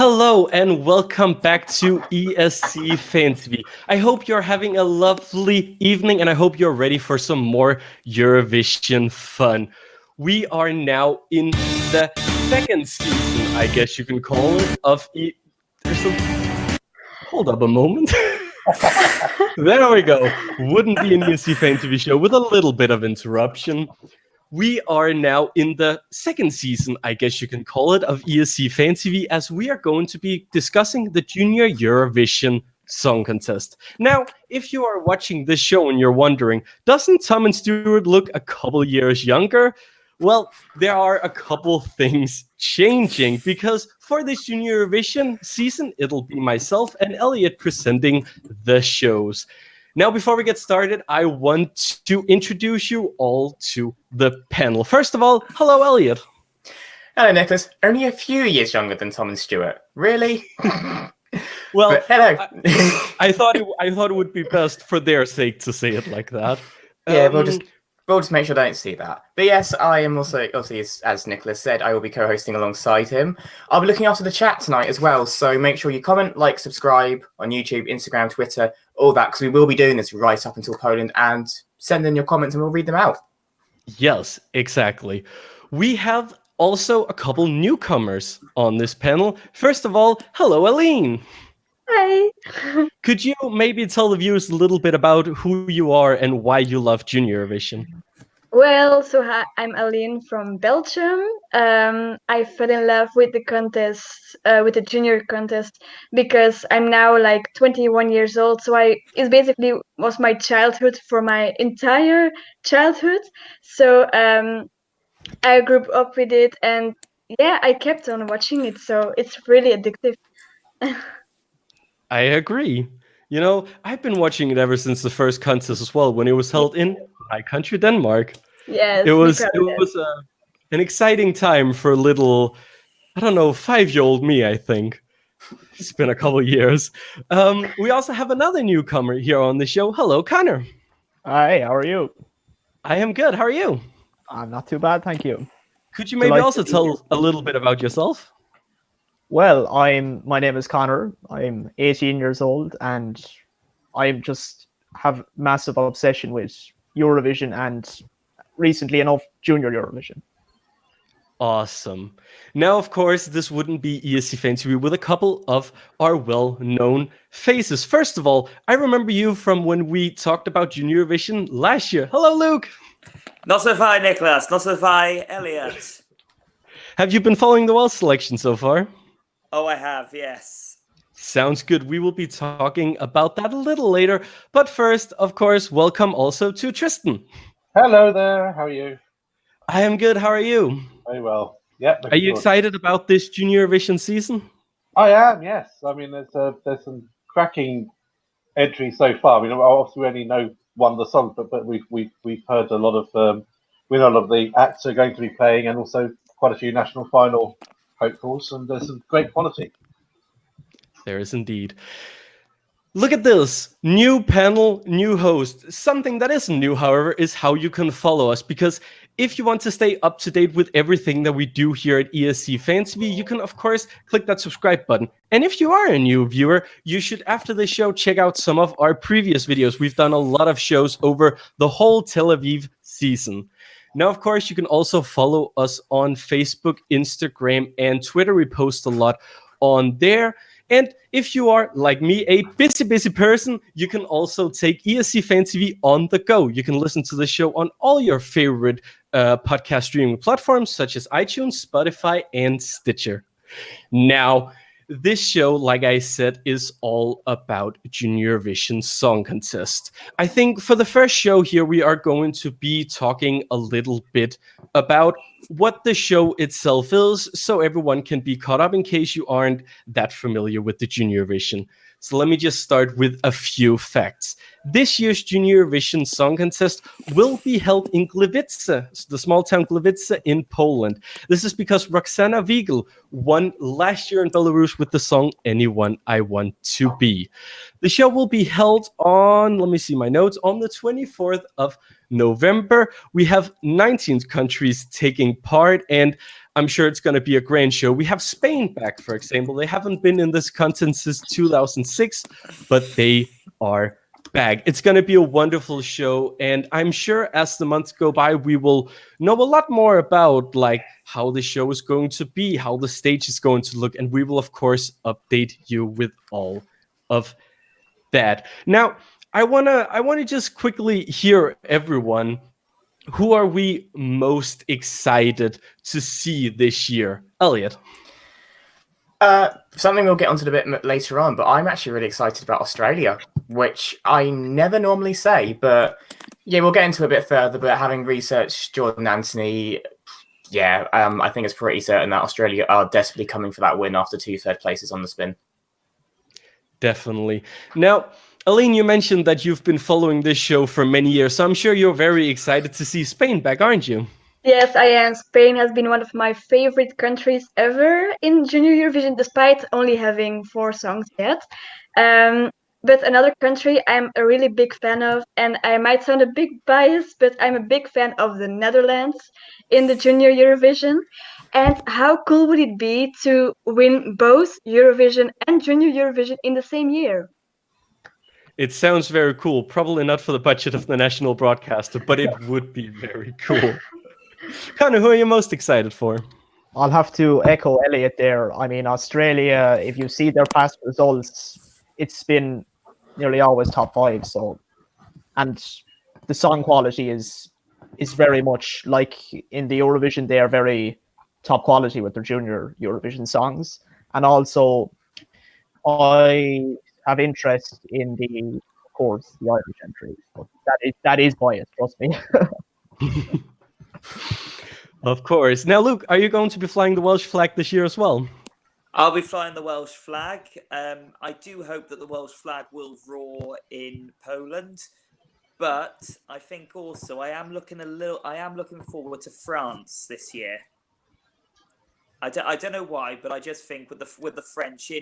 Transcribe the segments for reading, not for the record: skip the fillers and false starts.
Hello and welcome back to ESC Fan TV. I hope you're having a lovely evening and I hope you're ready for some more Eurovision fun. We are now in the second season, I guess you can call it, of Hold up a moment. There we go. Wouldn't be an ESC Fan TV show with a little bit of interruption. We are now in the second season, I guess you can call it, of ESC Fan TV, as we are going to be discussing the Junior Eurovision Song Contest. Now, if you are watching this show and you're wondering, doesn't Tom and Stuart look a couple years younger? Well, there are a couple things changing, because for this Junior Eurovision season, it'll be myself and Elliot presenting the shows. Now, before we get started, I want to introduce you all to the panel. First of all, hello, Elliot. Hello, Nicholas. Only a few years younger than Tom and Stuart. Really? Well, but hello. I thought it would be best for their sake to say it like that. Yeah, we'll just make sure they don't see that. But yes, I am also, obviously, as Nicholas said, I will be co-hosting alongside him. I'll be looking after the chat tonight as well, so make sure you comment, like, subscribe on YouTube, Instagram, Twitter, all that, because we will be doing this right up until Poland, and send in your comments and we'll read them out. Yes, exactly. We have also a couple newcomers on this panel. First of all, hello, Aline. Hi. Could you maybe tell the viewers a little bit about who you are and why you love Junior Eurovision? Well, so hi, I'm Aline from Belgium. I fell in love with the contest, with the junior contest, because I'm now like 21 years old. So it basically was my childhood for my entire childhood. So I grew up with it, and yeah, I kept on watching it. So it's really addictive. I agree. You know, I've been watching it ever since the first contest as well, when it was held in my country, Denmark. Yes, it was an exciting time for little, I don't know, 5-year-old me, I think. It's been a couple years. We also have another newcomer here on the show. Hello, Connor. Hi, how are you? I am good. How are you? I'm not too bad, thank you. Could you maybe also tell a little bit about yourself? Well, my name is Connor. I'm 18 years old, and I just have massive obsession with Eurovision and recently enough Junior Eurovision. Awesome. Now, of course, this wouldn't be ESC Fan TV with a couple of our well-known faces. First of all, I remember you from when we talked about Junior Eurovision last year. Hello, Luke. Not so far, Nicholas. Not so far, Elliot. Have you been following the World selection so far? Oh, I have, yes. Sounds good. We will be talking about that a little later. But first, of course, welcome also to Tristan. Hello there. How are you? I am good. How are you? Very well. Yep. Are you excited about this Junior Eurovision season? I am. Yes. I mean, there's some cracking entries so far. I mean, obviously we only know one of the songs, but we've heard a lot of we know a lot of the acts are going to be playing, and also quite a few national final hopefuls, and there's some great quality. There is indeed. Look at this. New panel, new host. Something that isn't new, however, is how you can follow us, because if you want to stay up to date with everything that we do here at ESC Fan TV, you can, of course, click that subscribe button. And if you are a new viewer, you should, after the show, check out some of our previous videos. We've done a lot of shows over the whole Tel Aviv season. Now, of course, you can also follow us on Facebook, Instagram, and Twitter. We post a lot on there. And if you are, like me, a busy person, you can also take ESC Fan TV on the go. You can listen to the show on all your favorite podcast streaming platforms, such as iTunes, Spotify, and Stitcher. Now, this show, like I said, is all about Junior Eurovision Song Contest. I think for the first show here, we are going to be talking a little bit about what the show itself is, so everyone can be caught up in case you aren't that familiar with the Junior Eurovision. So let me just start with a few facts. This year's Junior Eurovision Song Contest will be held in Gliwice, the small town Gliwice in Poland. This is because Roxana Wiegel won last year in Belarus with the song Anyone I Want to Be. The show will be held on, let me see my notes, on the 24th of November. We have 19 countries taking part, and I'm sure it's going to be a grand show. We have Spain back, for example. They haven't been in this content since 2006, but they are back. It's going to be a wonderful show, and I'm sure as the months go by, we will know a lot more about like how the show is going to be, how the stage is going to look, and we will of course update you with all of that. Now, I wanna just quickly hear everyone. Who are we most excited to see this year? Elliot. Something we'll get onto a bit later on, but I'm actually really excited about Australia, which I never normally say, but yeah, we'll get into a bit further. But having researched Jordan Anthony, yeah, I think it's pretty certain that Australia are desperately coming for that win after 2 third places on the spin. Definitely. Now, Aline, you mentioned that you've been following this show for many years, so I'm sure you're very excited to see Spain back, aren't you? Yes, I am. Spain has been one of my favorite countries ever in Junior Eurovision, despite only having 4 songs yet. But another country I'm a really big fan of, and I might sound a bit biased, but I'm a big fan of the Netherlands in the Junior Eurovision. And how cool would it be to win both Eurovision and Junior Eurovision in the same year? It sounds very cool. Probably not for the budget of the national broadcaster, but it would be very cool. Connor, who are you most excited for? I'll have to echo Elliot there. I mean, Australia, if you see their past results, it's been nearly always top 5. So, and the song quality is very much like in the Eurovision. They are very top quality with their Junior Eurovision songs. And also, I have interest in of course, the Irish entry. But that is biased, trust me. Of course. Now, Luke, are you going to be flying the Welsh flag this year as well? I'll be flying the Welsh flag. I do hope that the Welsh flag will roar in Poland, but I think also I am looking forward to France this year. I don't know why, but I just think with the French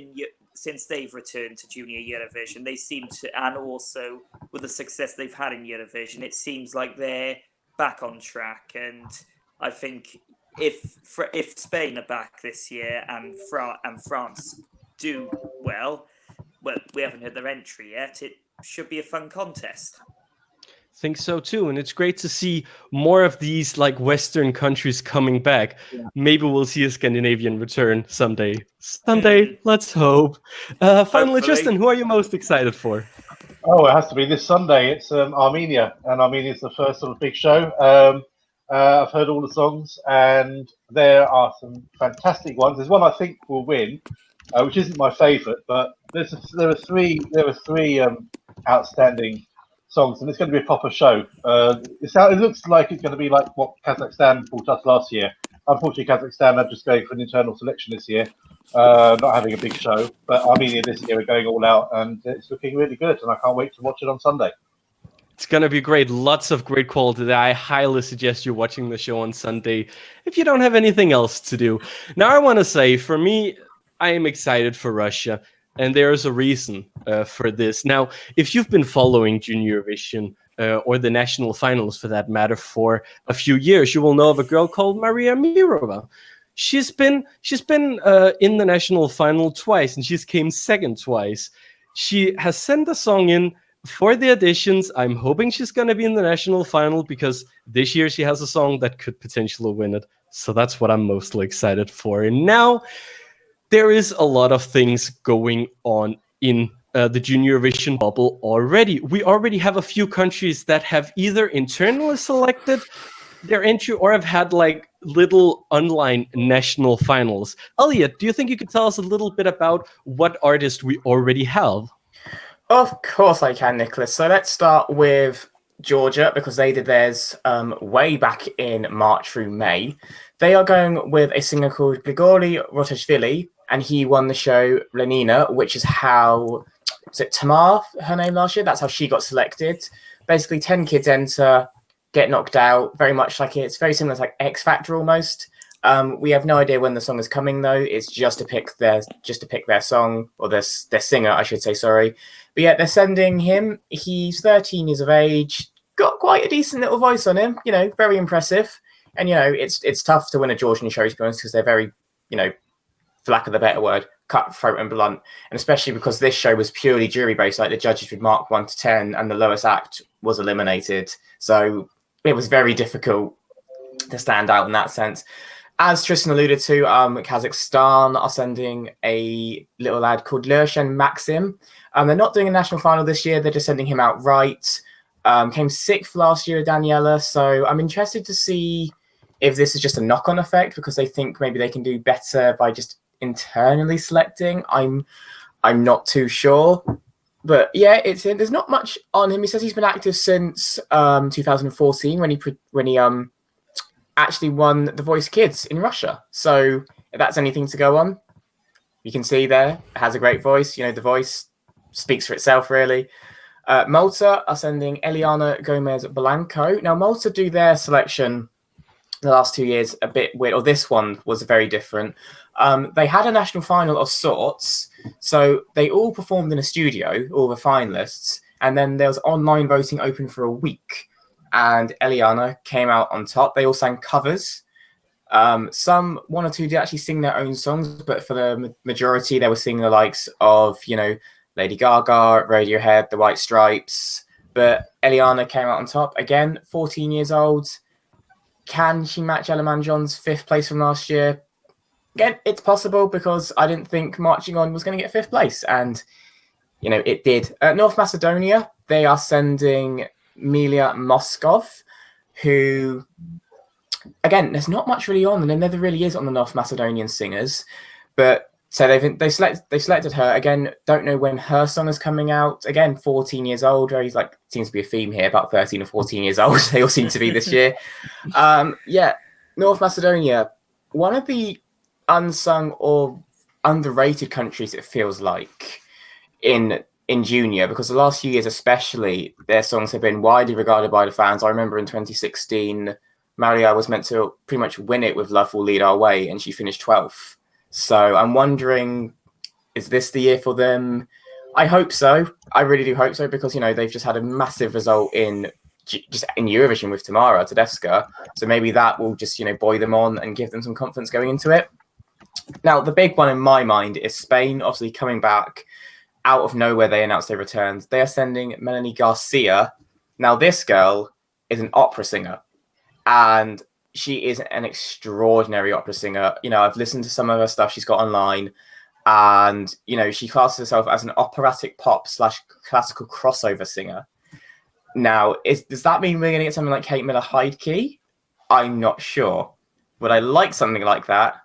since they've returned to Junior Eurovision, they seem to, and also with the success they've had in Eurovision, it seems like they're back on track. And I think if Spain are back this year and France do well, we haven't had their entry yet. It should be a fun contest. Think so too, and it's great to see more of these like Western countries coming back. Yeah. Maybe we'll see a Scandinavian return someday. Let's hope. Finally, Hopefully. Tristan, who are you most excited for? Oh, it has to be this Sunday. It's Armenia, and Armenia's the first sort of big show. I've heard all the songs, and there are some fantastic ones. There's one I think will win, which isn't my favourite, but there are three outstanding songs, and it's going to be a proper show. It looks like it's going to be like what Kazakhstan brought us last year. Unfortunately, Kazakhstan are just going for an internal selection this year, not having a big show. But Armenia this year are going all out, and it's looking really good, and I can't wait to watch it on Sunday. It's going to be great. Lots of great quality. I highly suggest you watching the show on Sunday if you don't have anything else to do. Now, I want to say, for me, I am excited for Russia. And there is a reason for this. Now, if you've been following Junior Eurovision or the national finals, for that matter, for a few years, you will know of a girl called Maria Mirova. She's been in the national final twice, and she's came second twice. She has sent a song in for the auditions. I'm hoping she's going to be in the national final because this year she has a song that could potentially win it. So that's what I'm mostly excited for. And now, there is a lot of things going on in the Junior Eurovision bubble already. We already have a few countries that have either internally selected their entry or have had like little online national finals. Elliot, do you think you could tell us a little bit about what artist we already have? Of course I can, Nicholas. So let's start with Georgia, because they did theirs way back in March through May. They are going with a singer called Grigori Rotashvili, and he won the show Lenina, which is how, was it Tamar, her name last year? That's how she got selected. Basically, 10 kids enter, get knocked out, very much like it's very similar to like X Factor almost. We have no idea when the song is coming though. It's just to pick their song, or their singer, I should say, sorry. But yeah, they're sending him. He's 13 years of age, got quite a decent little voice on him, very impressive. And it's tough to win a Georgian show, to be honest, because they're very, for lack of a better word, cutthroat and blunt. And especially because this show was purely jury based, like the judges would mark 1 to 10 and the lowest act was eliminated. So it was very difficult to stand out in that sense. As Tristan alluded to, Kazakhstan are sending a little lad called Lushan Maxim. They're not doing a national final this year. They're just sending him outright. Came 6th last year at Daniela. So I'm interested to see if this is just a knock-on effect because they think maybe they can do better by just internally selecting. I'm not too sure. But yeah, there's not much on him. He says he's been active since 2014 when he actually won The Voice Kids in Russia. So if that's anything to go on, you can see there it has a great voice. The voice speaks for itself, really. Malta are sending Eliana Gomez Blanco. Now, Malta do their selection the last 2 years a bit weird, or this one was very different. They had a national final of sorts, so they all performed in a studio, all the finalists, and then there was online voting open for a week, and Eliana came out on top. They all sang covers. Some, 1 or 2 did actually sing their own songs, but for the majority, they were singing the likes of, Lady Gaga, Radiohead, The White Stripes. But Eliana came out on top. Again, 14 years old. Can she match Ella Manjon's 5th place from last year? Again, it's possible because I didn't think Marching On was going to get 5th place. And, it did. North Macedonia, they are sending Milia Moskov, who, again, there's not much really on, and there never really is on the North Macedonian singers. But so they selected her. Again, don't know when her song is coming out. Again, 14 years old. Very seems to be a theme here, about 13 or 14 years old. They all seem to be this year. North Macedonia, one of the unsung or underrated countries, it feels like, in junior, because the last few years especially, their songs have been widely regarded by the fans. I remember in 2016, Maria was meant to pretty much win it with Love Will Lead Our Way, and she finished 12th. So I'm wondering, is this the year for them? I hope so. I really do hope so, because, they've just had a massive result in Eurovision with Tamara Tedesca. So maybe that will just, buoy them on and give them some confidence going into it. Now, the big one in my mind is Spain, obviously coming back. Out of nowhere, they announced they returned. They are sending Melanie Garcia. Now, this girl is an opera singer, and she is an extraordinary opera singer. I've listened to some of her stuff she's got online, and, she classes herself as an operatic pop / classical crossover singer. Now, does that mean we're going to get something like Kate Miller Heidke? I'm not sure. Would I like something like that?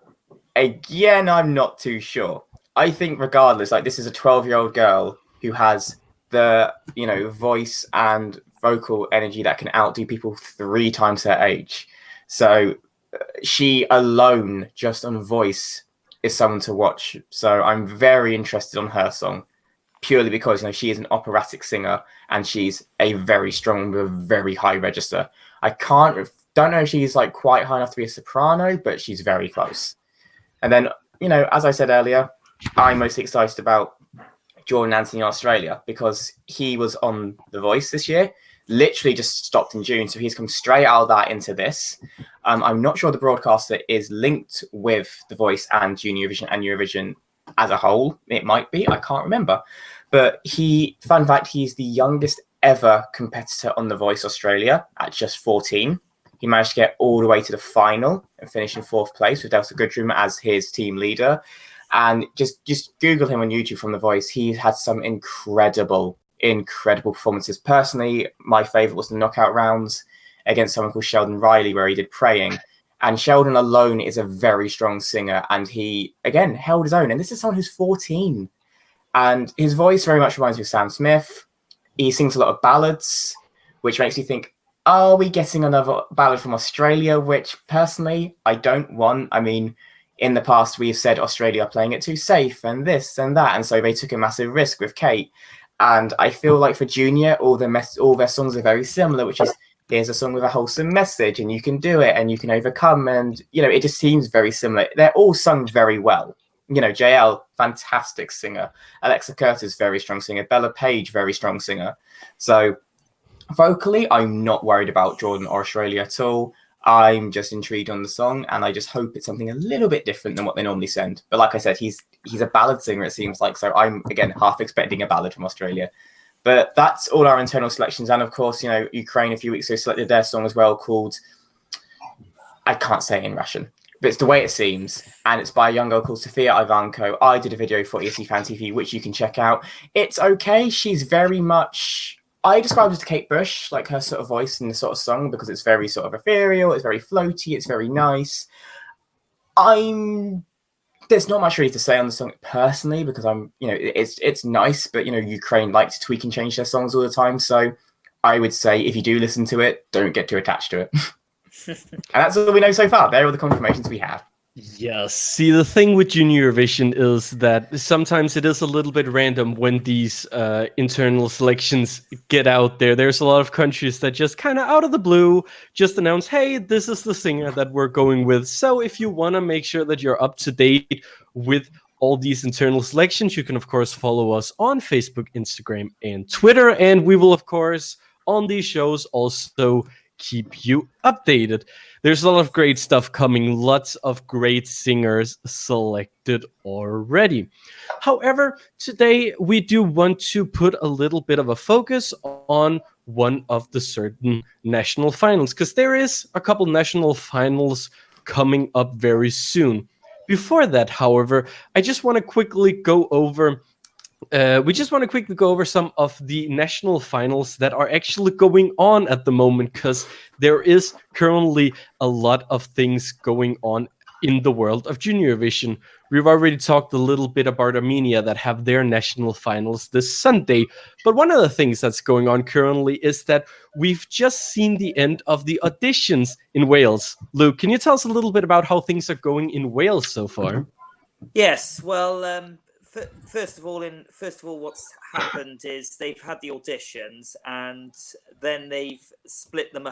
Again, I'm not too sure. I think regardless, this is a 12-year-old girl who has the, voice and vocal energy that can outdo people 3 times her age. So she alone, just on voice, is someone to watch. So I'm very interested on her song, purely because she is an operatic singer and she's a very strong, with a very high register. Don't know if she's quite high enough to be a soprano, but she's very close. And then, as I said earlier, I'm most excited about Jordan Anthony in Australia, because he was on The Voice this year, literally just stopped in June. So he's come straight out of that into this. I'm not sure the broadcaster is linked with The Voice and Junior Eurovision and Eurovision as a whole. It might be, I can't remember. But fun fact, he's the youngest ever competitor on The Voice Australia at just 14. He managed to get all the way to the final and finish in 4th place with Delta Goodrum as his team leader. And just Google him on YouTube from The Voice. He had some incredible performances. Personally, my favourite was the knockout rounds against someone called Sheldon Riley, where he did Praying. And Sheldon alone is a very strong singer. And he, again, held his own. And this is someone who's 14. And his voice very much reminds me of Sam Smith. He sings a lot of ballads, which makes me think, are we getting another ballad from Australia? Which, personally, I don't want. I mean, in the past, we've said Australia are playing it too safe and this and that. And so they took a massive risk with Kate. And I feel like for Junior, all their songs are very similar, which is, here's a song with a wholesome message and you can do it and you can overcome. And, it just seems very similar. They're all sung very well. JL, fantastic singer. Alexa Curtis, very strong singer. Bella Page, very strong singer. So vocally, I'm not worried about Jordan or Australia at all. I'm just intrigued on the song, and I just hope it's something a little bit different than what they normally send. But like I said, he's a ballad singer, it seems like, so I'm again half expecting a ballad from Australia. But that's all our internal selections, and of course, you know, Ukraine a few weeks ago selected their song as well, called, I can't say it in Russian, but it's The Way It Seems, and it's by a young girl called Sofia Ivanko. I did a video for ESC Fan TV, which you can check out. It's okay. She's very much, I describe her as Kate Bush, like her sort of voice in the sort of song, because it's very sort of ethereal, it's very floaty, it's very nice. There's not much really to say on the song personally, because it's nice, but, you know, Ukraine like to tweak and change their songs all the time. So I would say if you do listen to it, don't get too attached to it. And that's all we know so far. They're all the confirmations we have. Yes. See, the thing with Junior Eurovision is that sometimes it is a little bit random when these internal selections get out there. There's a lot of countries that just kind of out of the blue just announce, hey, this is the singer that we're going with. So if you want to make sure that you're up to date with all these internal selections, you can, of course, follow us on Facebook, Instagram, and Twitter. And we will, of course, on these shows also keep you updated. There's a lot of great stuff coming, lots of great singers selected already. However, today we do want to put a little bit of a focus on one of the certain national finals, because there is a couple national finals coming up very soon. Before that, however, I just want to quickly go over some of the national finals that are actually going on at the moment, because there is currently a lot of things going on in the world of Junior Eurovision. We've already talked a little bit about Armenia that have their national finals this Sunday, but one of the things that's going on currently is that we've just seen the end of the auditions in Wales. Luke, can you tell us a little bit about how things are going in Wales so far? Yes, well, first of all, what's happened is they've had the auditions, and then they've split them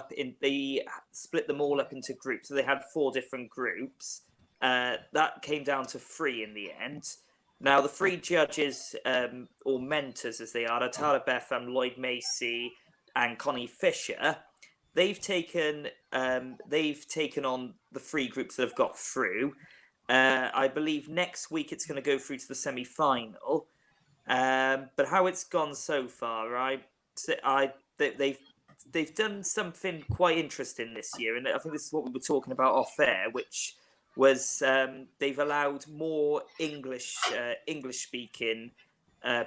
all up into groups. So they had 4 different groups. That came down to 3 in the end. Now the 3 judges, or mentors as they are, Tara Betham, Lloyd Macy, and Connie Fisher. They've taken on the 3 groups that have got through. I believe next week it's going to go through to the semi-final. But how it's gone so far, they've done something quite interesting this year, and I think this is what we were talking about off air, which was they've allowed more English speaking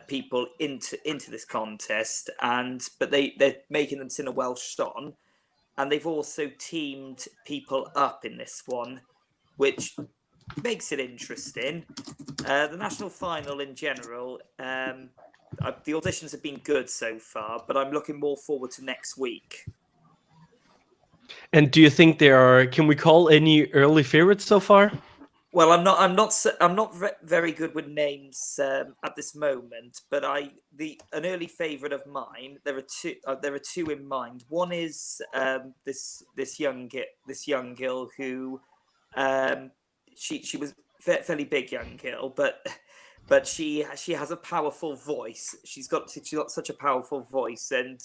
people into this contest, but they're making them sing a Welsh song, and they've also teamed people up in this one, which makes it interesting. The national final in general, the auditions have been good so far, but I'm looking more forward to next week. And do you think can we call any early favorites so far? Well, I'm not very good with names at this moment, but an early favorite of mine. There are two in mind. One is this young girl who she was a fairly big young girl, but she has a powerful voice. She's got such a powerful voice, and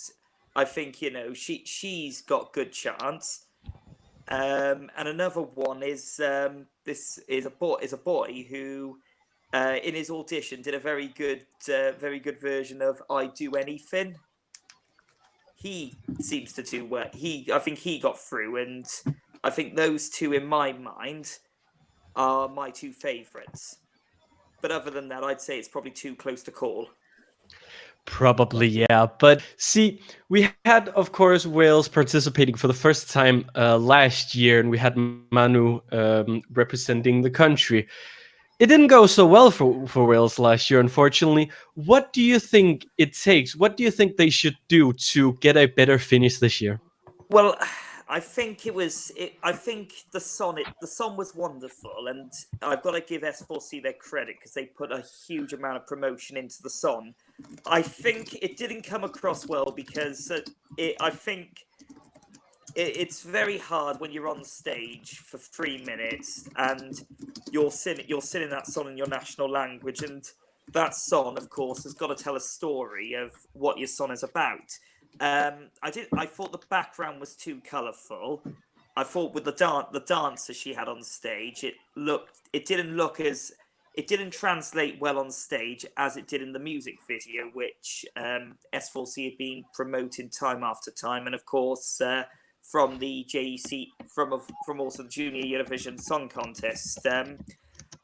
I think, you know, she's got good chance. And another one is this is a boy who in his audition did a very good version of "I Do Anything." He seems to do well. I think he got through, and I think those 2 in my mind are my 2 favorites. But other than that, I'd say it's probably too close to call. Probably, yeah. But see, we had, of course, Wales participating for the first time last year, and we had Manu representing the country. It didn't go so well for Wales last year, unfortunately. What do you think it takes? What do you think they should do to get a better finish this year? Well, I think I think the song was wonderful, and I've got to give S4C their credit because they put a huge amount of promotion into the song. I think it didn't come across well because I think it's very hard when you're on stage for 3 minutes and you're singing that song in your national language, and that song, of course, has got to tell a story of what your song is about. I thought the background was too colourful. I thought with the dancer she had on stage, it didn't translate well on stage as it did in the music video, which S4C had been promoting time after time, and of course from the JEC, from also the Junior Eurovision Song Contest.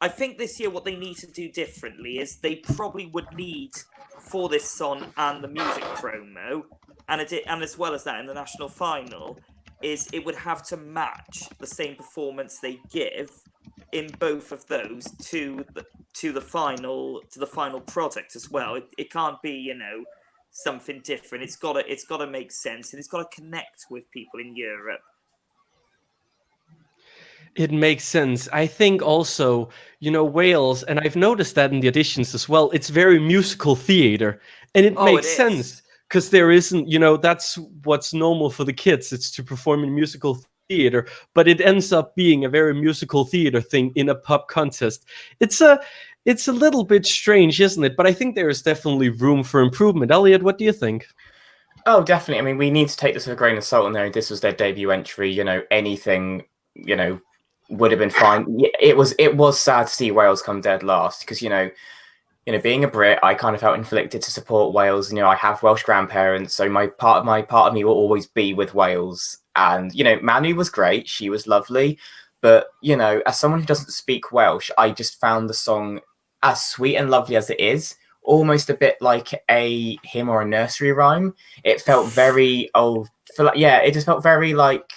I think this year what they need to do differently is they probably would need, for this song and the music promo, and as well as that in the national final, is it would have to match the same performance they give in both of those to the final product as well. It can't be, something different. It's got to make sense, and it's got to connect with people in Europe. It makes sense. I think also, Wales, and I've noticed that in the auditions as well, it's very musical theater. And it makes sense because there isn't, that's what's normal for the kids. It's to perform in musical theater, but it ends up being a very musical theater thing in a pop contest. It's a little bit strange, isn't it? But I think there is definitely room for improvement. Elliot, what do you think? Oh, definitely. I mean, we need to take this with a grain of salt. And this was their debut entry. Anything, would have been fine. It was sad to see Wales come dead last because being a Brit, I kind of felt inflicted to support Wales. I have Welsh grandparents, so part of me will always be with Wales. And Manu was great; she was lovely. But as someone who doesn't speak Welsh, I just found the song, as sweet and lovely as it is, almost a bit like a hymn or a nursery rhyme. It felt very it just felt very like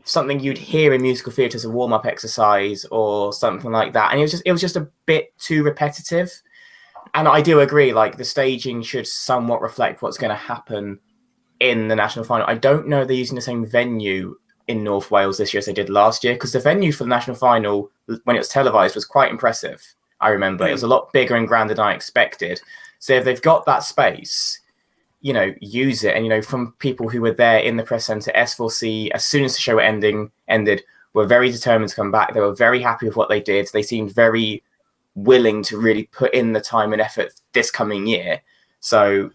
something you'd hear in musical theatre as a warm-up exercise or something like that. And it was just a bit too repetitive. And I do agree, like, the staging should somewhat reflect what's going to happen in the national final. I don't know if they're using the same venue in North Wales this year as they did last year, because the venue for the national final, when it was televised, was quite impressive. I remember it was a lot bigger and grander than I expected. So if they've got that space, use it. And, from people who were there in the press centre, S4C, as soon as the show ended, were very determined to come back. They were very happy with what they did. They seemed very willing to really put in the time and effort this coming year. So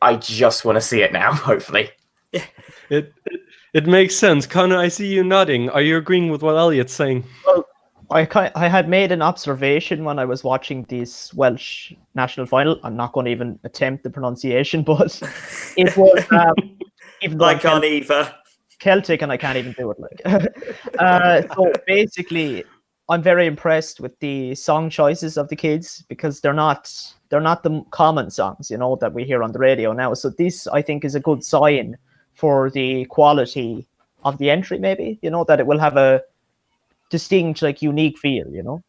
I just want to see it now, hopefully. It makes sense. Connor, I see you nodding. Are you agreeing with what Elliot's saying? Well, I had made an observation when I was watching this Welsh national final. I'm not going to even attempt the pronunciation, but it was even I can't either. Celtic, and I can't even do it. So basically, I'm very impressed with the song choices of the kids because they're not the common songs, that we hear on the radio now. So this, I think, is a good sign for the quality of the entry. Maybe that it will have a distinct, unique feel.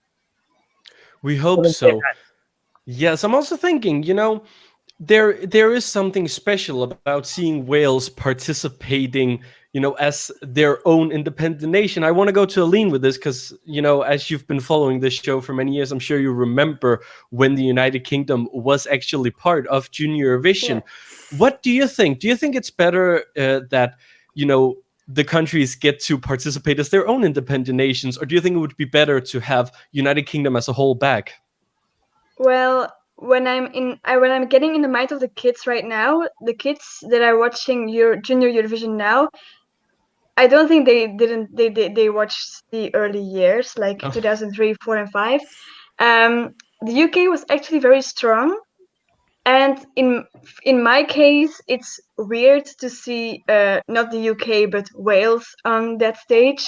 We hope so. Yes, I'm also thinking, there is something special about seeing Wales participating, as their own independent nation. I want to go to Aline with this because, as you've been following this show for many years, I'm sure you remember when the United Kingdom was actually part of Junior Eurovision. Yeah. What do you think? Do you think it's better that, the countries get to participate as their own independent nations, or do you think it would be better to have United Kingdom as a whole back? Well, when I'm getting in the mind of the kids right now, the kids that are watching Junior Eurovision now, I don't think they watched the early years, like 2003, 4, and 5. The UK was actually very strong. And in my case, it's weird to see not the UK but Wales on that stage.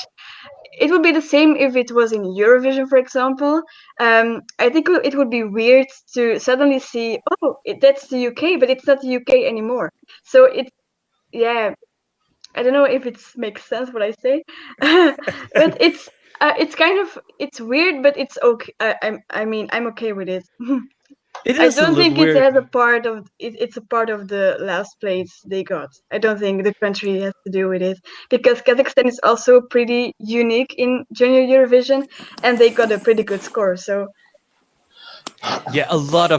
It would be the same if it was in Eurovision, for example. I think it would be weird to suddenly see, that's the UK, but it's not the UK anymore. So I don't know if it makes sense what I say, but it's weird, but it's okay. I'm okay with it. I don't think it has a part of it. It's a part of the last place they got. I don't think the country has to do with it because Kazakhstan is also pretty unique in Junior Eurovision, and they got a pretty good score. So yeah, a lot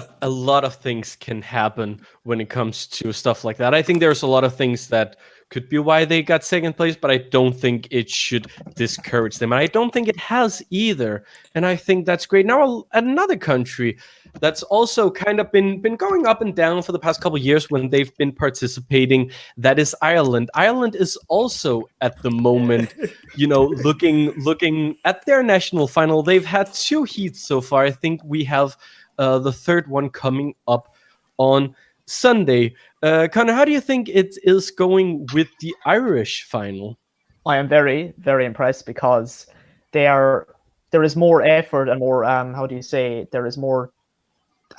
of things can happen when it comes to stuff like that. I think there's a lot of things that could be why they got second place, but I don't think it should discourage them. And I don't think it has either. And I think that's great. Now, another country that's also kind of been going up and down for the past couple of years when they've been participating, that is Ireland. Ireland is also at the moment, looking at their national final. They've had 2 heats so far. I think we have the third one coming up on Sunday. Connor, how do you think it is going with the Irish final? I am very, very impressed because there is more effort and more there is more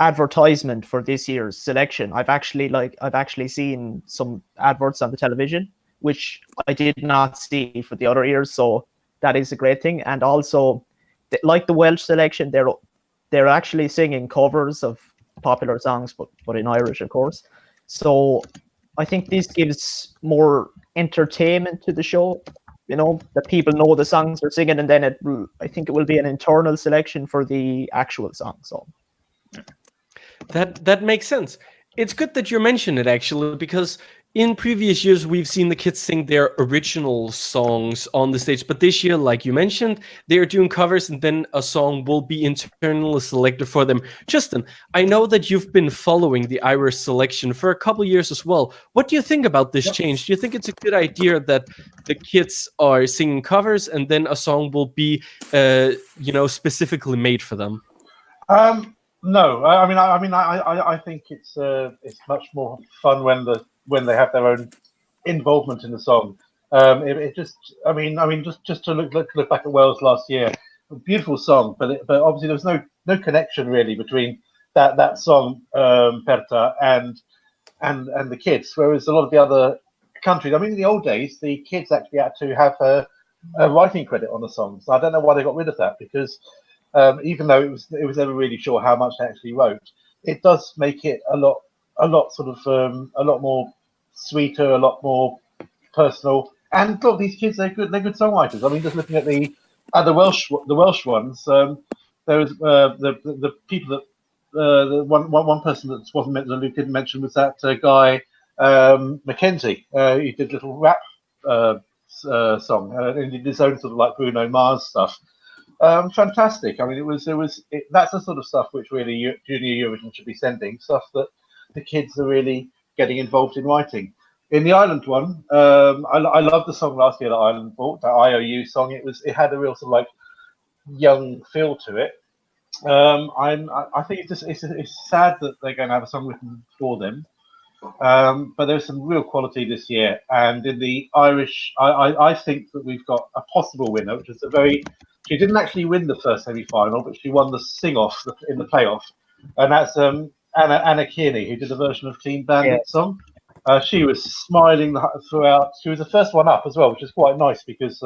advertisement for this year's selection. I've actually seen some adverts on the television, which I did not see for the other years, so that is a great thing. And also, like the Welsh selection, they're actually singing covers of popular songs, but in Irish, of course. So I think this gives more entertainment to the show. That people know the songs they're singing, and then I think it will be an internal selection for the actual song. So that makes sense. It's good that you mentioned it, actually, because in previous years we've seen the kids sing their original songs on the stage, but this year, like you mentioned, they're doing covers, and then a song will be internally selected for them. Justin, I know that you've been following the Irish selection for a couple years as well. What do you think about this change? Do you think it's a good idea that the kids are singing covers and then a song will be specifically made for them? No, I think it's much more fun when they have their own involvement in the song. Just to look back at Wales last year, a beautiful song, but obviously there was no connection really between that song Perta and the kids. Whereas a lot of the other countries, in the old days, the kids actually had to have a writing credit on the songs. I don't know why they got rid of that, because even though it was never really sure how much they actually wrote, it does make it a lot more sweeter, a lot more personal. And look, these kids, they're good songwriters. Just looking at the Welsh ones, there was the people that the one person that wasn't mentioned, Luke didn't mention, was that guy Mackenzie. He did little rap song, and he did his own sort of like Bruno Mars stuff. Fantastic. That's the sort of stuff which really Junior Eurovision should be sending, stuff that the kids are really getting involved in writing. In the Ireland one, I loved the song last year that Ireland bought, that IOU song. It had a real sort of like young feel to it. I think it's sad that they're going to have a song written for them. But there's some real quality this year, and in the Irish, I think that we've got a possible winner, which is she didn't actually win the first semi-final, but she won the sing-off in the playoff, and that's Anna Kearney, who did a version of Clean Bandit song. She was smiling throughout. She was the first one up as well, which is quite nice, because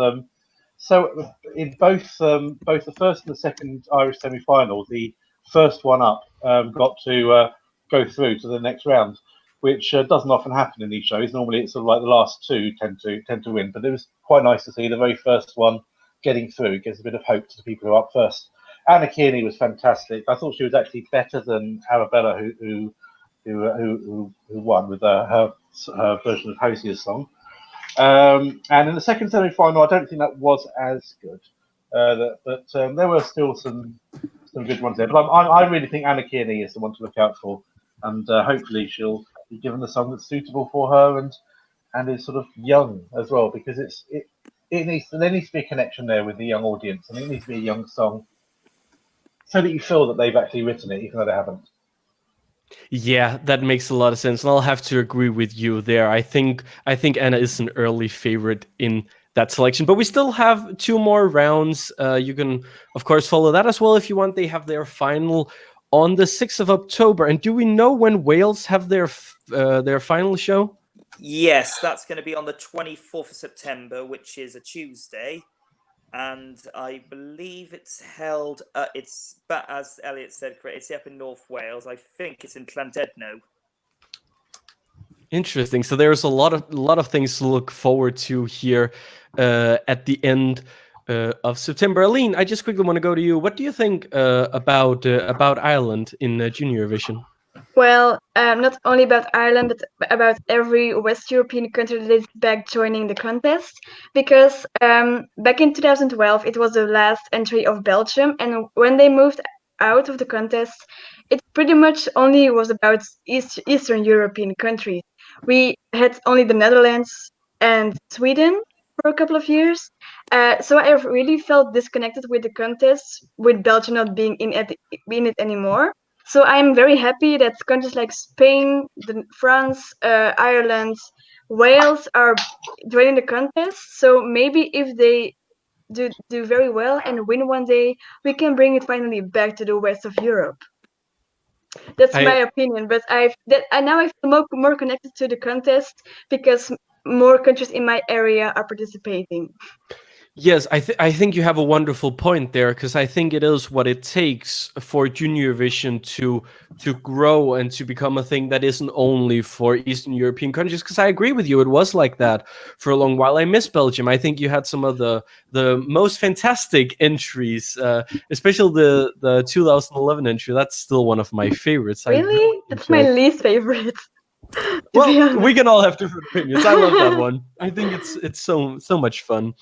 so in both the first and the second Irish semi-final, the first one up got to go through to the next round, which doesn't often happen in these shows. Normally, it's sort of like the last two tend to win. But it was quite nice to see the very first one getting through. It gives a bit of hope to the people who are up first. Anna Kearney was fantastic. I thought she was actually better than Arabella, who won with her version of Hosia's song. And in the second semi-final, I don't think that was as good. But there were still some good ones there. But I really think Anna Kearney is the one to look out for, and hopefully she'll be given the song that's suitable for her and is sort of young as well, because there needs to be a connection there with the young audience, and it needs to be a young song, so that you feel that they've actually written it, even though they haven't. Yeah, that makes a lot of sense, and I'll have to agree with you there. I think Anna is an early favorite in that selection, but we still have 2 more rounds. You can, of course, follow that as well if you want. They have their final on the 6th of October, and do we know when Wales have their final show? Yes, that's going to be on the 24th of September, which is a Tuesday. And I believe it's held, but as Elliot said, it's up in North Wales. I think it's in Llandudno. Interesting. So there's a lot of things to look forward to here at the end of September. Aline, I just quickly want to go to you. What do you think about Ireland in Junior Eurovision? Well, not only about Ireland, but about every West European country that is back joining the contest. Because back in 2012, it was the last entry of Belgium, and when they moved out of the contest, it pretty much only was about Eastern European countries. We had only the Netherlands and Sweden for a couple of years. So I really felt disconnected with the contest, with Belgium not being in it anymore. So I'm very happy that countries like Spain, France, Ireland, Wales are joining the contest. So maybe if they do very well and win one day, we can bring it finally back to the west of Europe. That's my opinion, but now I feel more connected to the contest because more countries in my area are participating. Yes, I think you have a wonderful point there, because I think it is what it takes for Junior Eurovision to grow and to become a thing that isn't only for Eastern European countries. Because I agree with you, it was like that for a long while. I miss Belgium. I think you had some of the most fantastic entries, especially the 2011 entry. That's still one of my favorites. Really? That's my least favorite. Well, we can all have different opinions. I love that one. I think it's so much fun.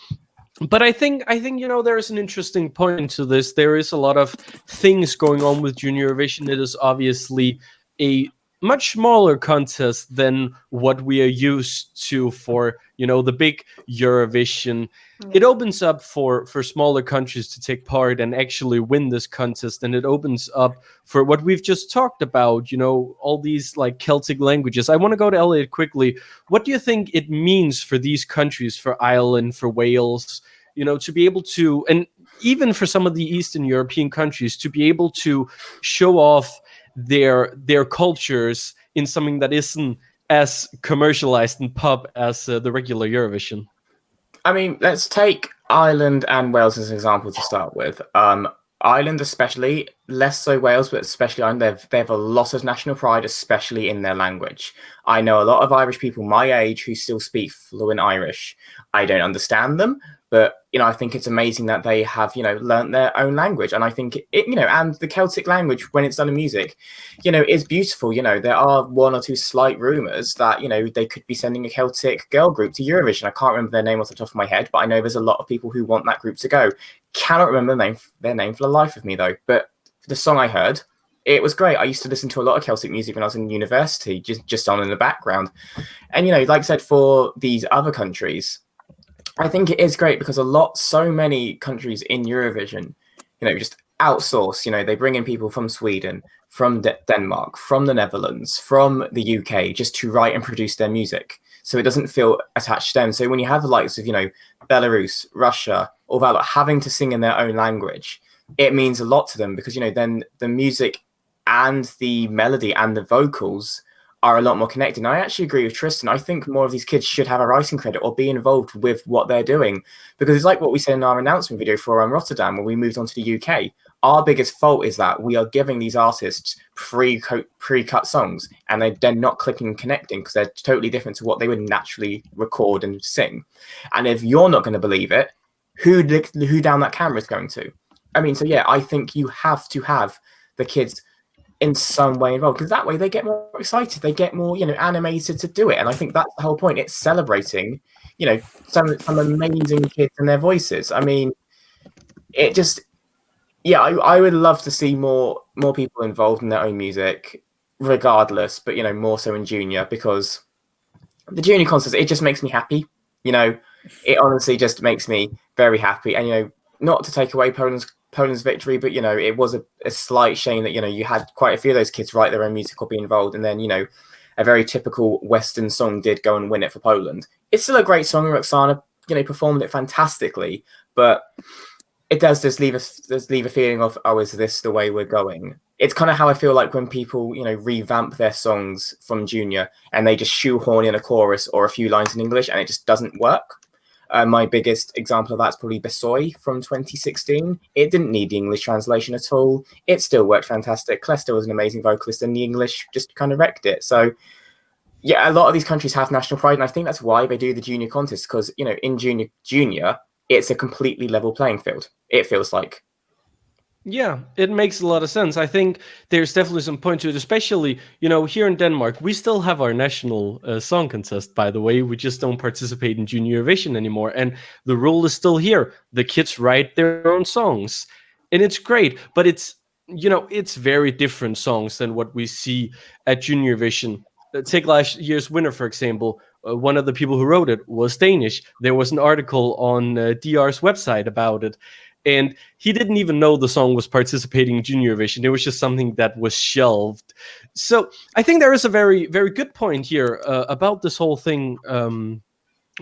But I think there's an interesting point to this. There is a lot of things going on with Junior Eurovision. It is obviously a much smaller contest than what we are used to for the big Eurovision. It opens up for smaller countries to take part and actually win this contest, and it opens up for what we've just talked about, all these like Celtic languages. I want to go to Elliot quickly. What do you think it means for these countries, for Ireland, for Wales, to be able to, and even for some of the Eastern European countries, to be able to show off their cultures in something that isn't as commercialized and pop as the regular Eurovision? I mean, let's take Ireland and Wales as an example to start with. Ireland especially, less so Wales, but especially Ireland, they have a lot of national pride, especially in their language. I know a lot of Irish people my age who still speak fluent Irish. I don't understand them, but I think it's amazing that they have learnt their own language, and I think it and the Celtic language, when it's done in music, is beautiful. There are one or two slight rumours that they could be sending a Celtic girl group to Eurovision. I can't remember their name off the top of my head, but I know there's a lot of people who want that group to go. Cannot remember their name for the life of me though. But the song I heard, it was great. I used to listen to a lot of Celtic music when I was in university, just on in the background. And like I said, for these other countries, I think it is great because so many countries in Eurovision, just outsource. They bring in people from Sweden, from Denmark, from the Netherlands, from the UK, just to write and produce their music. So it doesn't feel attached to them. So when you have the likes of, Belarus, Russia, all that, like, having to sing in their own language, it means a lot to them because, then the music and the melody and the vocals are a lot more connected. And I actually agree with Tristan. I think more of these kids should have a writing credit or be involved with what they're doing, because it's like what we said in our announcement video for Rotterdam when we moved on to the UK. Our biggest fault is that we are giving these artists pre-cut songs, and they're not clicking and connecting because they're totally different to what they would naturally record and sing. And if you're not going to believe it, who down that camera is going to? I mean, so yeah, I think you have to have the kids in some way involved, because that way they get more excited, they get more animated to do it. And I think that's the whole point. It's celebrating some amazing kids and their voices. I mean, it just, yeah, I would love to see more people involved in their own music regardless, but more so in junior, because the junior contest, it just makes me happy. It honestly just makes me very happy. And not to take away Poland's victory, but it was a slight shame that you had quite a few of those kids write their own music or be involved, and then a very typical Western song did go and win it for Poland. It's still a great song. Roxana performed it fantastically, but it does just leave a feeling of, oh, is this the way we're going? It's kind of how I feel like when people revamp their songs from junior and they just shoehorn in a chorus or a few lines in English and it just doesn't work. My biggest example of that is probably Besoy from 2016. It didn't need the English translation at all. It still worked fantastic. Clesta was an amazing vocalist, and the English just kind of wrecked it. So, yeah, a lot of these countries have national pride, and I think that's why they do the junior contest, because, in junior, it's a completely level playing field, it feels like. Yeah, it makes a lot of sense. I think there's definitely some point to it, especially, here in Denmark, we still have our national song contest, by the way. We just don't participate in Junior Eurovision anymore. And the rule is still here. The kids write their own songs. And it's great, but it's very different songs than what we see at Junior Eurovision. Take last year's winner, for example. One of the people who wrote it was Danish. There was an article on DR's website about it. And he didn't even know the song was participating in Junior Eurovision. It was just something that was shelved. So I think there is a very, very good point here about this whole thing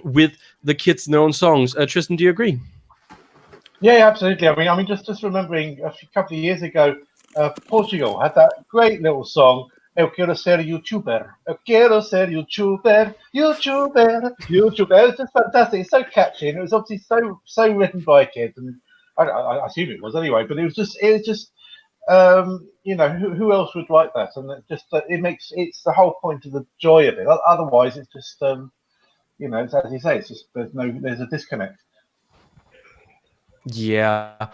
with the kids' their own songs. Tristan, do you agree? Yeah, absolutely. I mean, just remembering couple of years ago, Portugal had that great little song. Eu quero ser YouTuber. Eu quero ser YouTuber. YouTuber. YouTuber. It was just fantastic. It's so catchy, and it was obviously so written by kids, and I assume it was anyway. But it was just who else would write that? And it's the whole point of the joy of it. Otherwise, it's just it's, as you say, it's just there's a disconnect. Yeah,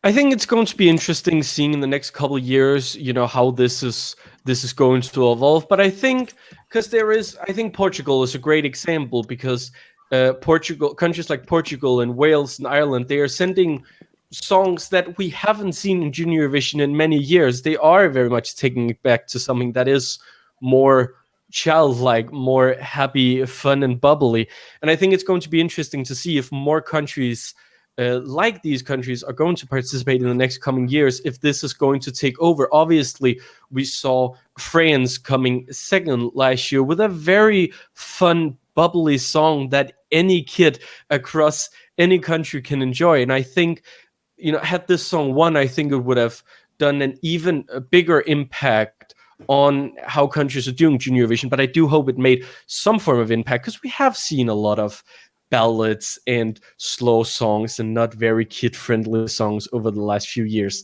I think it's going to be interesting seeing in the next couple of years, how this is going to evolve. But I think I think Portugal is a great example because countries like Portugal and Wales and Ireland, they are sending songs that we haven't seen in Junior Eurovision in many years. They are very much taking it back to something that is more childlike, more happy, fun, and bubbly. And I think it's going to be interesting to see if more countries like these countries are going to participate in the next coming years, if this is going to take over. Obviously, we saw France coming second last year with a very fun, bubbly song that any kid across any country can enjoy. And I think, had this song won, I think it would have done an even bigger impact on how countries are doing Junior Eurovision. But I do hope it made some form of impact, because we have seen a lot of ballads and slow songs and not very kid-friendly songs over the last few years.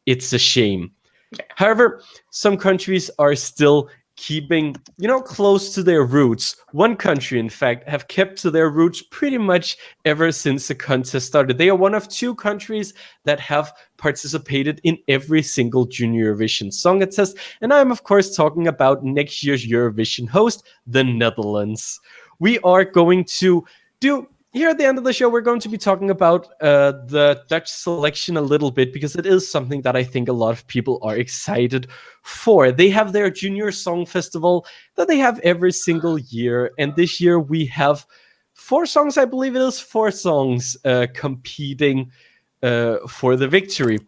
It's a shame. However, some countries are still keeping, close to their roots. One country, in fact, have kept to their roots pretty much ever since the contest started. They are one of two countries that have participated in every single Junior Eurovision Song Contest. And I'm, of course, talking about next year's Eurovision host, the Netherlands. We are going to here at the end of the show, we're going to be talking about the Dutch selection a little bit, because it is something that I think a lot of people are excited for. They have their Junior Song Festival that they have every single year. And this year we have 4 songs, I believe it is 4 songs competing for the victory.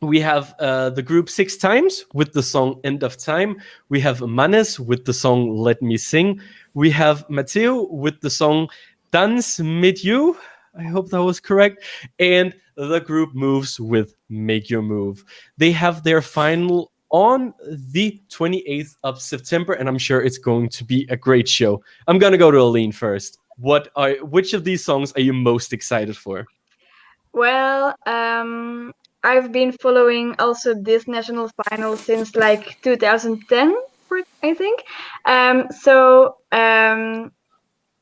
We have the group 6 Times with the song End of Time. We have Manes with the song Let Me Sing. We have Matteo with the song Dance mit you. I hope that was correct. And the group Moves with Make Your Move. They have their final on the 28th of September, and I'm sure it's going to be a great show. I'm going to go to Aline first. Which of these songs are you most excited for? Well, I've been following also this national final since like 2010, I think.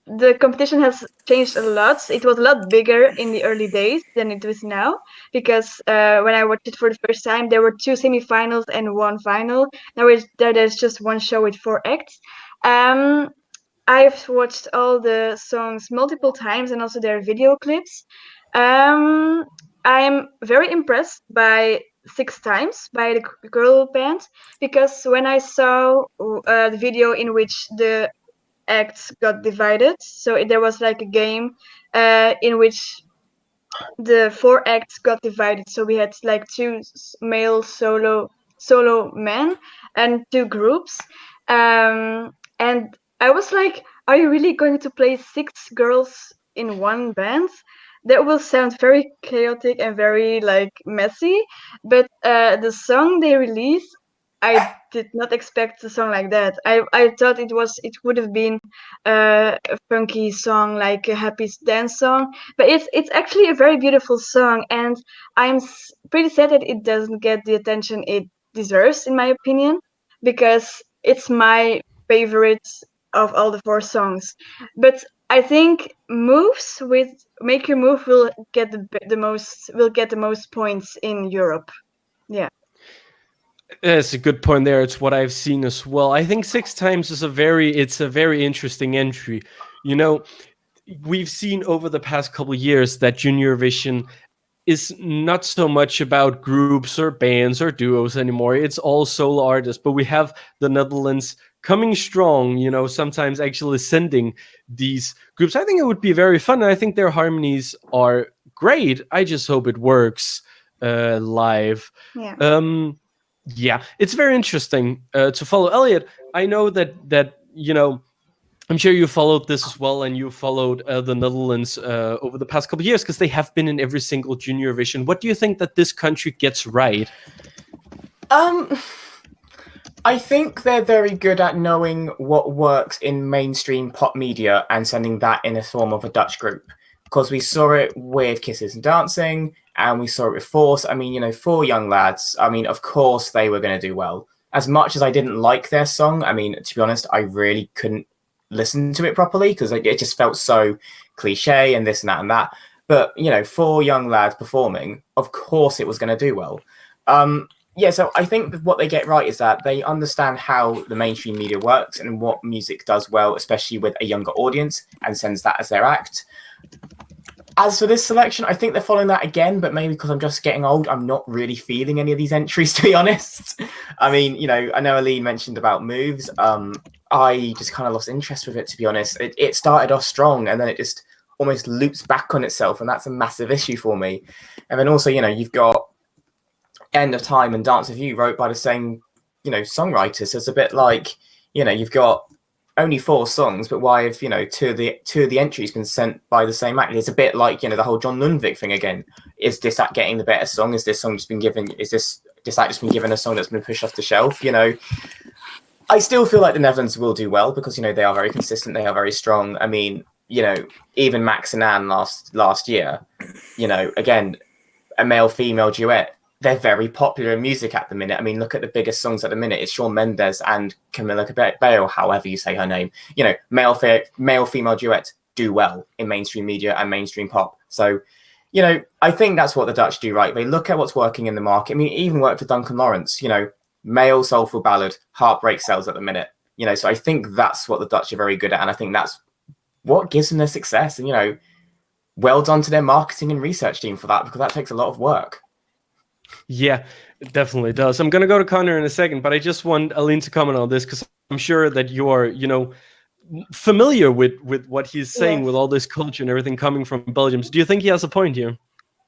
The competition has changed a lot. It was a lot bigger in the early days than it is now, because when I watched it for the first time, there were 2 semifinals and 1 final. Now there's just 1 show with 4 acts. I've watched all the songs multiple times and also their video clips. I'm very impressed by 6 Times, by the girl band, because when I saw the video in which the acts got divided, so there was like a game in which the 4 acts got divided, so we had like 2 male solo men and 2 groups, and I was like, are you really going to play 6 girls in one band? That will sound very chaotic and very like messy, but the song they released, I did not expect a song like that. I thought it would have been a funky song, like a happy dance song, but it's actually a very beautiful song, and I'm pretty sad that it doesn't get the attention it deserves, in my opinion, because it's my favorite of all the 4 songs. But I think Moves with Make Your Move will get the most points in Europe. Yeah. That's a good point there. It's what I've seen as well. I think 6 times is a very interesting entry. You know, we've seen over the past couple of years that Junior Eurovision is not so much about groups or bands or duos anymore. It's all solo artists. But we have the Netherlands coming strong, you know, sometimes actually sending these groups. I think it would be very fun. And I think their harmonies are great. I just hope it works live. Yeah. Yeah, it's very interesting to follow. Elliot, I know that you know, I'm sure you followed this as well, and you followed the Netherlands over the past couple of years because they have been in every single Junior Eurovision. What do you think that this country gets right? I think they're very good at knowing what works in mainstream pop media and sending that in a form of a Dutch group. Because we saw it with Kisses and Dancing, and we saw it with Force. I mean, you know, 4 young lads. I mean, of course they were going to do well. As much as I didn't like their song, I mean, to be honest, I really couldn't listen to it properly because it just felt so cliche and this and that and that. But, you know, 4 young lads performing, of course it was going to do well. Yeah, so I think what they get right is that they understand how the mainstream media works and what music does well, especially with a younger audience, and sends that as their act. As for this selection, I think they're following that again, but maybe because I'm just getting old, I'm not really feeling any of these entries, to be honest. I mean, you know, I know Aline mentioned about moves. I just kind of lost interest with it, to be honest. It started off strong, and then it just almost loops back on itself, and that's a massive issue for me. And then also, you know, you've got End of Time and Dance with You wrote by the same, you know, songwriters. So it's a bit like, you know, you've got only 4 songs, but why have, you know, two of the entries been sent by the same actor? It's a bit like, you know, the whole John Lundvik thing again. Is this act getting the better song? Is this song just been given? Is this act just been given a song that's been pushed off the shelf? You know, I still feel like the Netherlands will do well because, you know, they are very consistent. They are very strong. I mean, you know, even Max and Anne last year, you know, again, a male-female duet. They're very popular in music at the minute. I mean, look at the biggest songs at the minute. It's Shawn Mendes and Camila Cabello, however you say her name. You know, male-female duets do well in mainstream media and mainstream pop. So, you know, I think that's what the Dutch do right. They look at what's working in the market. I mean, it even worked for Duncan Lawrence, you know, male soulful ballad, heartbreak sells at the minute. You know, so I think that's what the Dutch are very good at. And I think that's what gives them their success. And, you know, well done to their marketing and research team for that, because that takes a lot of work. Yeah, it definitely does. I'm going to go to Connor in a second, but I just want Aline to comment on this because I'm sure that you're, you know, familiar with what he's saying, Yes. with all this culture and everything coming from Belgium. So do you think he has a point here?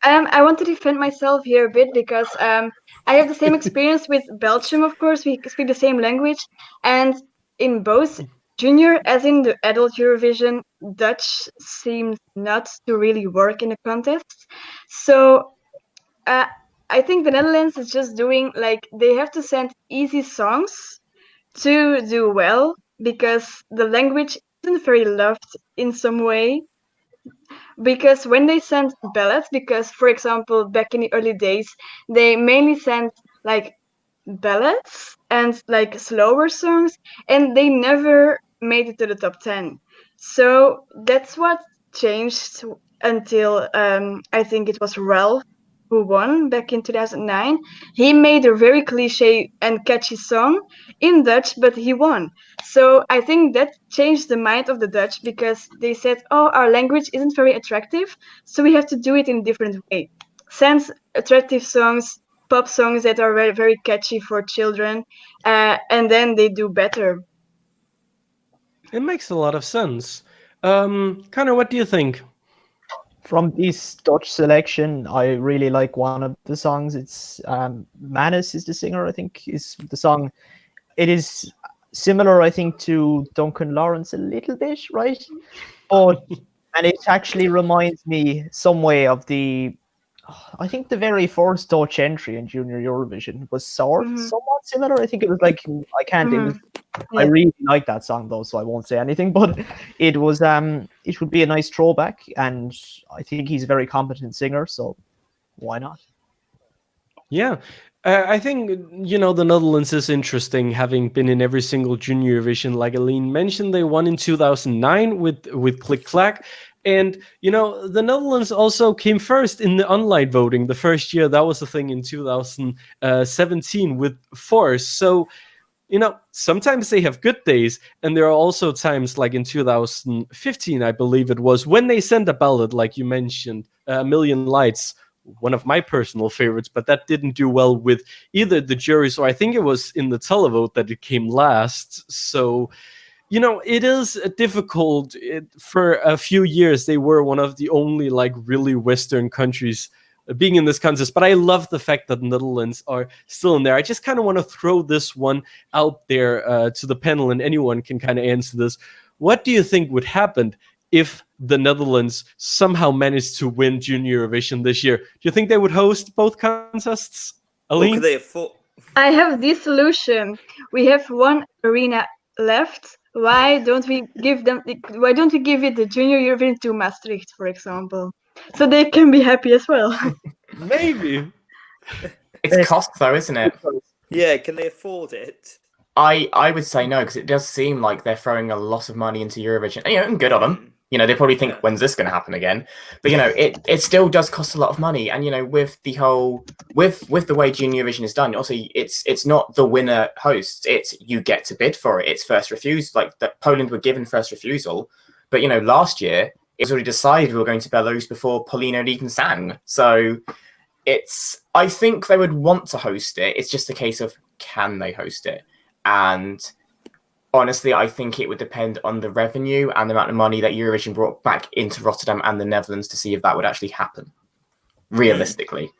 I want to defend myself here a bit because I have the same experience with Belgium, of course. We speak the same language. And in both junior as in the adult Eurovision, Dutch seems not to really work in the contest. So I think the Netherlands is just doing, like, they have to send easy songs to do well because the language isn't very loved in some way. Because when they send ballads, because for example back in the early days they mainly sent like ballads and like slower songs, and they never made it to the top 10. So that's what changed until I think it was Ralph who won back in 2009. He made a very cliche and catchy song in Dutch, but he won. So I think that changed the mind of the Dutch because they said, oh, our language isn't very attractive, so we have to do it in a different way. Send attractive songs, pop songs that are very, very catchy for children, and then they do better. It makes a lot of sense. Connor, what do you think? From this Dutch selection, I really like one of the songs. It's Manus is the singer, I think, is the song. It is similar, I think, to Duncan Lawrence a little bit, right? And it actually reminds me some way of I think the very first Dutch entry in Junior Eurovision was somewhat similar. I think it was like, I really like that song though, so I won't say anything, but it was it would be a nice throwback, and I think he's a very competent singer, so why not? Yeah, I think, you know, the Netherlands is interesting, having been in every single Junior Eurovision. Like Aline mentioned, they won in 2009 with Click Clack, And, you know, the Netherlands also came first in the online voting the first year. That was the thing in 2017 with Force. So, you know, sometimes they have good days, and there are also times like in 2015, I believe it was, when they sent a ballot, like you mentioned, A Million Lights, one of my personal favorites, but that didn't do well with either the jury. So I think it was in the televote that it came last. So, you know, it is difficult. For a few years, they were one of the only like really Western countries being in this contest. But I love the fact that the Netherlands are still in there. I just kind of want to throw this one out there to the panel, and anyone can kind of answer this. What do you think would happen if the Netherlands somehow managed to win Junior Eurovision this year? Do you think they would host both contests? Or Aline? could they afford? I have this solution. We have one arena left. Why don't we give it the Junior Eurovision to Maastricht, for example, so they can be happy as well? Maybe. It's cost though, isn't it? Yeah, can they afford it? I would say no, because it does seem like they're throwing a lot of money into Eurovision. And, you know, and good on them. You know, they probably think, when's this going to happen again? But, you know, it still does cost a lot of money. And, you know, with the whole, with the way Junior Eurovision is done, also, it's not the winner hosts. It's you get to bid for it. It's first refusal. Like, that Poland were given first refusal. But, you know, last year, it was already decided we were going to Belarus before Paulina had even sang. So I think they would want to host it. It's just a case of, can they host it? And honestly, I think it would depend on the revenue and the amount of money that Eurovision brought back into Rotterdam and the Netherlands to see if that would actually happen, realistically.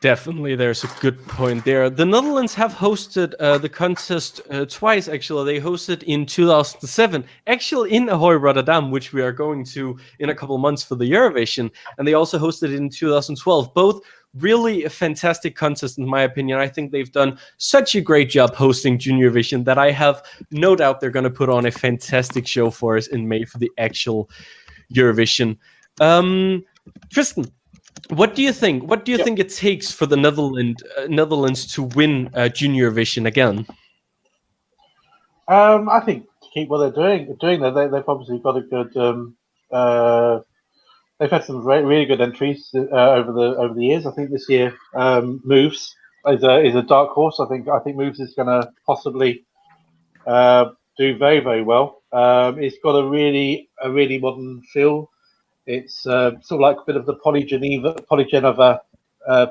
Definitely, there's a good point there. The Netherlands have hosted the contest twice, actually. They hosted in 2007, actually in Ahoy, Rotterdam, which we are going to in a couple months for the Eurovision. And they also hosted it in 2012. Both really a fantastic contest, in my opinion. I think they've done such a great job hosting Junior Eurovision that I have no doubt they're going to put on a fantastic show for us in May for the actual Eurovision. Tristan, what do you think? What do you think it takes for the Netherlands to win Junior Eurovision again? I think to keep what they're doing. They've obviously got a good. They've had some really good entries over the years. I think this year Moves is a dark horse. I think Moves is going to possibly do very, very well. It's got a really modern feel. It's sort of like a bit of the Polygenova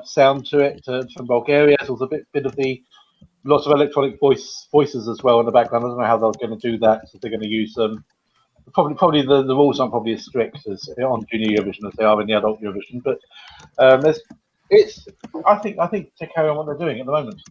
sound to it from Bulgaria. There's a bit of the lots of electronic voices as well in the background. I don't know how they're going to do that. So they're going to use probably the rules aren't probably as strict as on Junior Eurovision as they are in the adult Eurovision. But I think to carry on what they're doing at the moment.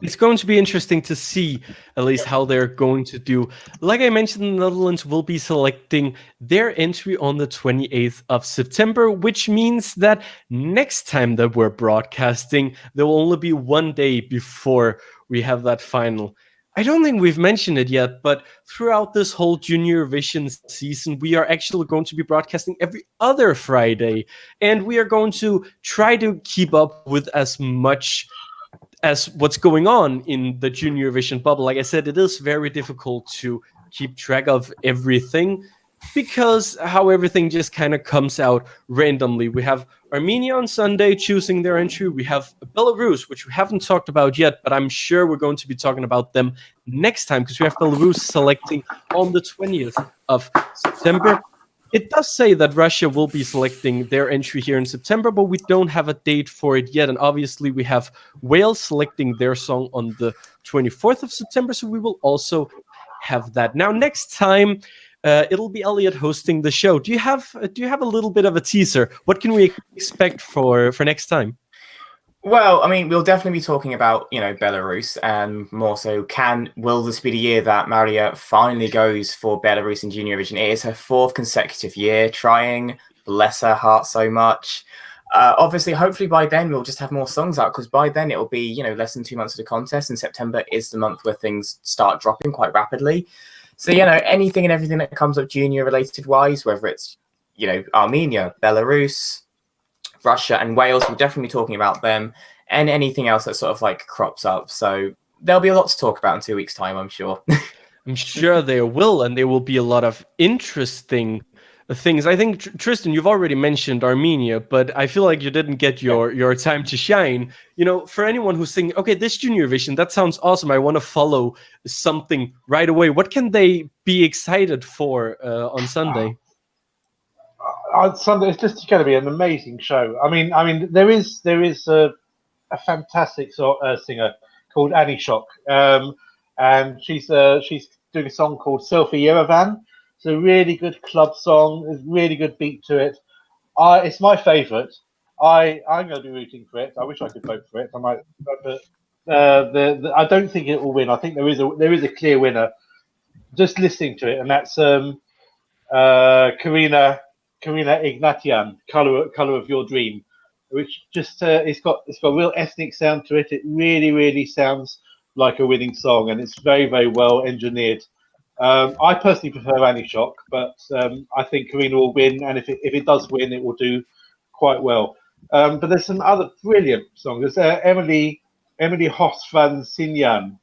It's going to be interesting to see at least how they're going to do. Like I mentioned, the Netherlands will be selecting their entry on the 28th of September, which means that next time that we're broadcasting, there will only be one day before we have that final. I don't think we've mentioned it yet, but throughout this whole Junior Eurovision season, we are actually going to be broadcasting every other Friday, and we are going to try to keep up with as much as what's going on in the Junior Eurovision bubble. Like I said, it is very difficult to keep track of everything because how everything just kind of comes out randomly. We have Armenia on Sunday choosing their entry. We have Belarus, which we haven't talked about yet, but I'm sure we're going to be talking about them next time because we have Belarus selecting on the 20th of September. It does say that Russia will be selecting their entry here in September, but we don't have a date for it yet. And obviously, we have Wales selecting their song on the 24th of September, so we will also have that. Now, next time, it'll be Elliot hosting the show. Do you have a little bit of a teaser? What can we expect for next time? Well, I mean, we'll definitely be talking about, you know, Belarus, and more so, will this be the year that Maria finally goes for Belarus in Junior Eurovision? It is her 4th consecutive year trying. Bless her heart so much. Obviously, hopefully by then we'll just have more songs out, because by then it'll be, you know, less than 2 months of the contest, and September is the month where things start dropping quite rapidly. So, you know, anything and everything that comes up junior related wise, whether it's, you know, Armenia, Belarus, Russia and Wales, we'll definitely be talking about them, and anything else that sort of like crops up. So there'll be a lot to talk about in 2 weeks' time, I'm sure. I'm sure there will, and there will be a lot of interesting things. I think Tristan, you've already mentioned Armenia, but I feel like you didn't get your time to shine. For anyone who's thinking, okay, this Junior Vision, that sounds awesome, I want to follow something right away. What can they be excited for on Sunday? On Sunday, it's just going to be an amazing show. I mean, there is a fantastic singer called Annie Shock, and she's doing a song called Selfie Yerevan. It's a really good club song. There's a really good beat to it. It's my favourite. I'm going to be rooting for it. I wish I could vote for it. I might, but I don't think it will win. I think there is a clear winner. Just listening to it, and that's Karina Ignatian, Color of Your Dream, which just it's got a real ethnic sound to it. It really sounds like a winning song, and it's very well engineered. I personally prefer Annie Shock, but I think Karina will win, and if it does win, it will do quite well. But there's some other brilliant songs. There's Emily Hoss van Sinjan.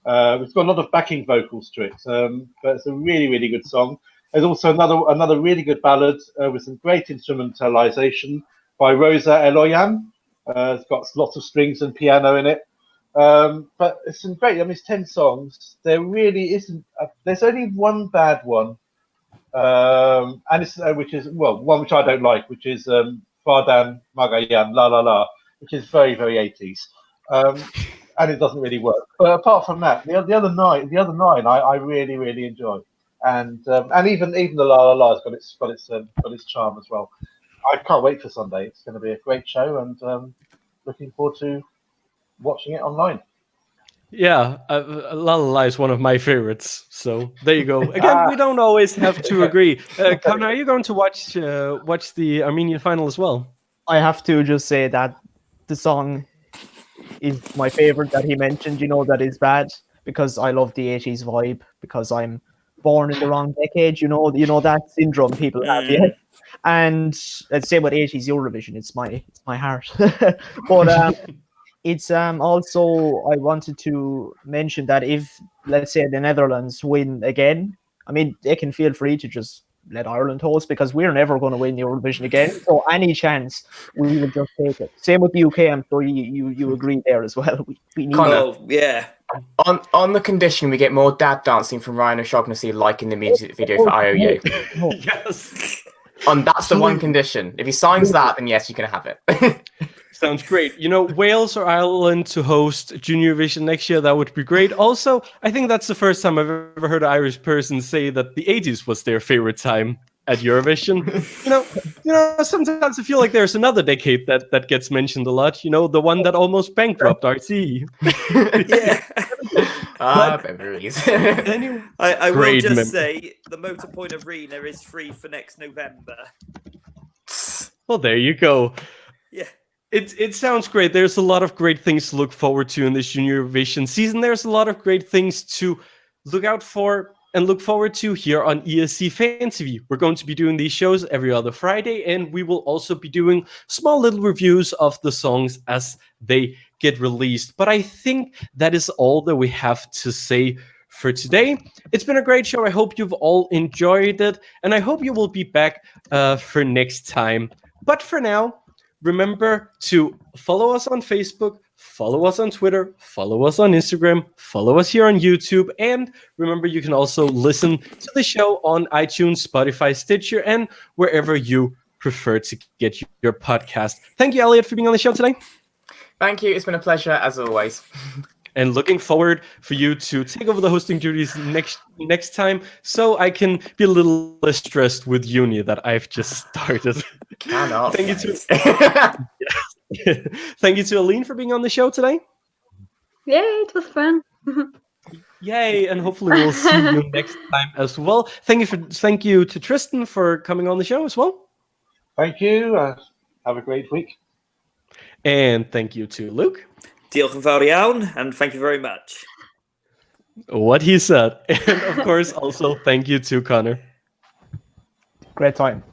It's got a lot of backing vocals to it, but it's a really good song. There's also another really good ballad with some great instrumentalization by Rosa Eloyan. It's got lots of strings and piano in it. But it's some great. I mean, it's 10 songs. There really isn't. There's only one bad one, and it's which is one which I don't like, which is Fardan Magayan La La La, which is very 80s, and it doesn't really work. But apart from that, the other nine, I really enjoy, and even the La La La has got its charm as well. I can't wait for Sunday. It's going to be a great show, and looking forward to watching it online. Yeah, La La La is one of my favorites. So there you go. Again, we don't always have to agree. Connor, are you going to watch the Armenian final as well? I have to just say that the song is my favorite that he mentioned. That is bad because I love the 80s vibe, because I'm born in the wrong decade. You know that syndrome people have, yeah. And let's say about 80s Eurovision, it's my heart. But it's also, I wanted to mention that if, let's say, the Netherlands win again, I mean, they can feel free to just let Ireland host, because we're never going to win Eurovision again. So any chance, we will just take it. Same with the UK. I'm sure you agree there as well. We need yeah. On the condition we get more dad dancing from Ryan O'Shaughnessy, like in the music video for IOU. Yes. That's the one condition. If he signs that, then yes, you can have it. Sounds great. Wales or Ireland to host Junior Eurovision next year, that would be great. Also, I think that's the first time I've ever heard an Irish person say that the 80s was their favorite time at Eurovision. Sometimes I feel like there's another decade that gets mentioned a lot. The one that almost bankrupt RT. Yeah. Memories. Anyway, I will just say the Motorpoint Arena is free for next November. Well, there you go. Yeah. It sounds great. There's a lot of great things to look forward to in this Junior Eurovision season. There's a lot of great things to look out for and look forward to here on ESC Fan TV. We're going to be doing these shows every other Friday, and we will also be doing small little reviews of the songs as they get released. But I think that is all that we have to say for today. It's been a great show. I hope you've all enjoyed it, and I hope you will be back for next time. But for now, remember to follow us on Facebook, follow us on Twitter, follow us on Instagram, follow us here on YouTube, and remember you can also listen to the show on iTunes, Spotify, Stitcher, and wherever you prefer to get your podcast. Thank you, Elliot, for being on the show today. Thank you. It's been a pleasure, as always. And looking forward for you to take over the hosting duties next time, so I can be a little less stressed with uni that I've just started. Cannot. Thank you to Aline for being on the show today. Yay, it was fun. Yay, and hopefully we'll see you next time as well. Thank you to Tristan for coming on the show as well. Thank you. Have a great week. And thank you to Luke. Diolch yn fawr iawn, and thank you very much. What he said. And of course, also thank you to Connor. Great time.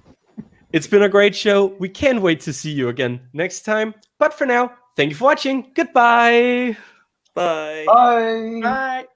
It's been a great show. We can't wait to see you again next time. But for now, thank you for watching. Goodbye. Bye. Bye. Bye.